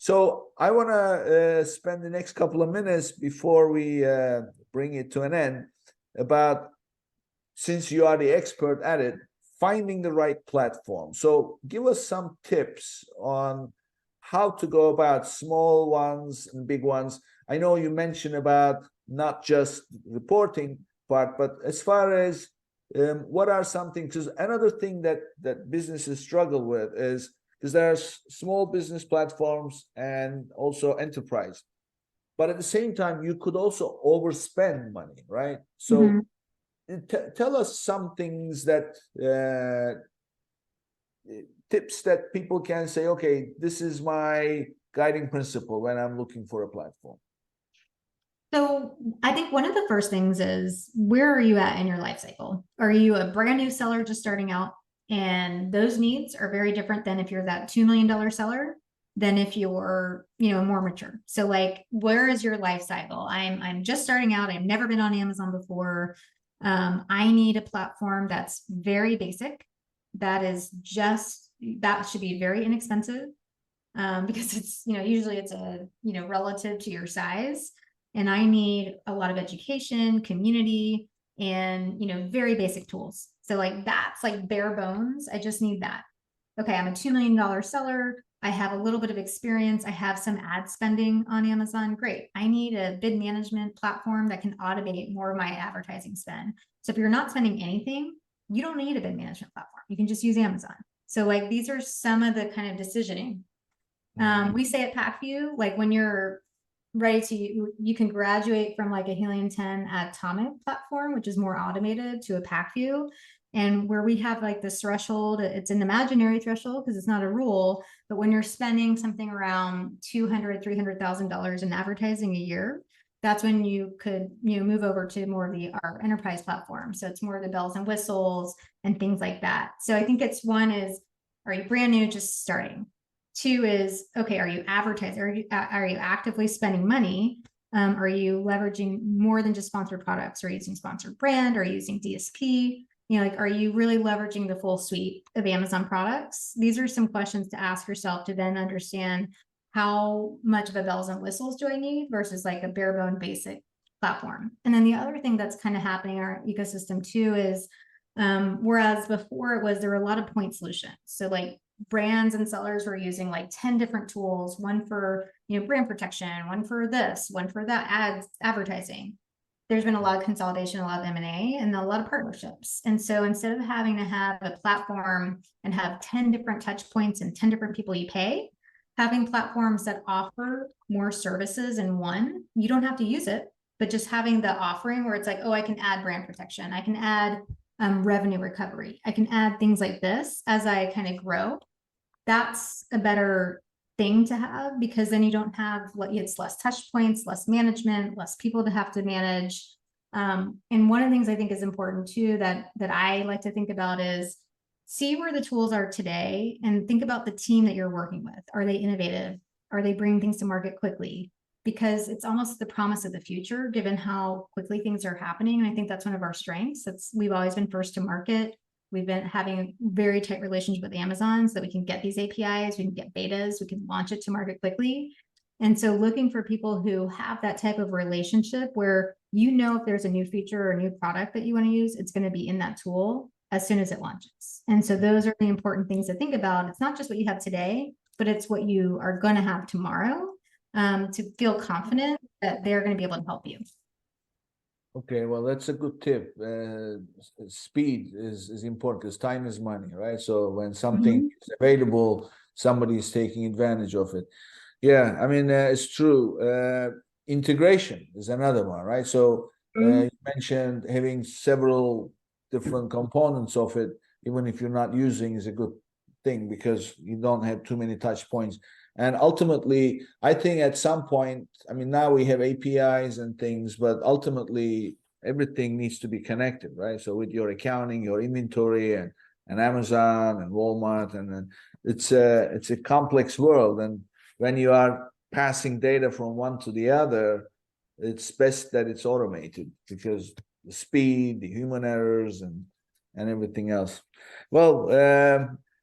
So I want to spend the next couple of minutes before we bring it to an end about, since you are the expert at it, finding the right platform. So give us some tips on how to go about small ones and big ones. I know you mentioned about not just reporting part, but as far as what are some things? Because another thing that businesses struggle with is because there are small business platforms and also enterprise, but at the same time you could also overspend money, right? So tell us some things that tips that people can say, okay, this is my guiding principle when I'm looking for a platform. So I think one of the first things is, where are you at in your life cycle? Are you a brand new seller just starting out? And those needs are very different than if you're that $2 million seller than if you're, more mature. So like, where is your life cycle? I'm just starting out. I've never been on Amazon before. I need a platform that's very basic. That should be very inexpensive, because it's, usually it's relative to your size. And I need a lot of education, community, and, very basic tools. So like, that's like bare bones. I just need that. Okay, I'm a $2 million seller. I have a little bit of experience. I have some ad spending on Amazon. Great. I need a bid management platform that can automate more of my advertising spend. So if you're not spending anything, you don't need a bid management platform. You can just use Amazon. So like, these are some of the kind of decisioning. We say at PackView, like, when you're ready to, you can graduate from like a Helium 10 Atomic platform, which is more automated, to a PackView. And where we have like this threshold, it's an imaginary threshold because it's not a rule, but when you're spending something around $200,000, $300,000 in advertising a year, that's when you could, move over to more of our enterprise platform. So it's more of the bells and whistles and things like that. So I think one is, are you brand new, just starting? Two is, okay, are you advertising? Are you actively spending money? Are you leveraging more than just sponsored products? Are you using sponsored brand? Are you using DSP? Like, are you really leveraging the full suite of Amazon products? These are some questions to ask yourself to then understand, how much of a bells and whistles do I need versus like a bare bone basic platform. And then the other thing that's kind of happening in our ecosystem too is, whereas before there were a lot of point solutions. So like, brands and sellers were using like 10 different tools, one for, brand protection, one for this, one for that, advertising. There's been a lot of consolidation, a lot of M&A, and a lot of partnerships. And so instead of having to have a platform and have 10 different touch points and 10 different people you pay, having platforms that offer more services in one, you don't have to use it, but just having the offering where it's like, oh, I can add brand protection, I can add revenue recovery, I can add things like this as I kind of grow. That's a better thing to have, because then you don't have, it's less touch points, less management, less people to have to manage. And one of the things I think is important too, that I like to think about is, see where the tools are today and think about the team that you're working with. Are they innovative? Are they bringing things to market quickly? Because it's almost the promise of the future, given how quickly things are happening. And I think that's one of our strengths. We've always been first to market. We've been having a very tight relationship with Amazon so that we can get these APIs, we can get betas, we can launch it to market quickly. And so looking for people who have that type of relationship where, if there's a new feature or a new product that you want to use, it's going to be in that tool as soon as it launches. And so those are the important things to think about. It's not just what you have today, but it's what you are going to have tomorrow, to feel confident that they're going to be able to help you. Okay, well, that's a good tip. Speed is important because time is money, right? So when something is available, somebody is taking advantage of it. Yeah, I mean, it's true. Integration is another one, right? So you mentioned having several different components of it, even if you're not using, is a good thing because you don't have too many touch points. And ultimately, I think at some point, I mean, now we have APIs and things, but ultimately everything needs to be connected, right? So with your accounting, your inventory, and Amazon and Walmart, and then it's a complex world. And when you are passing data from one to the other, it's best that it's automated because the speed, the human errors, and everything else. Well,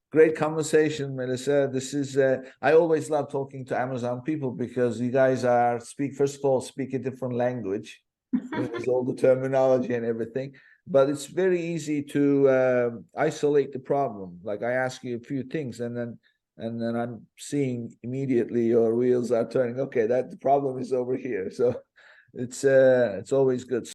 Great conversation, Melissa. This is I always love talking to Amazon people because you guys first of all speak a different language with all the terminology and everything. But it's very easy to isolate the problem. Like I ask you a few things, and then I'm seeing immediately your wheels are turning. Okay, that the problem is over here. So it's always good.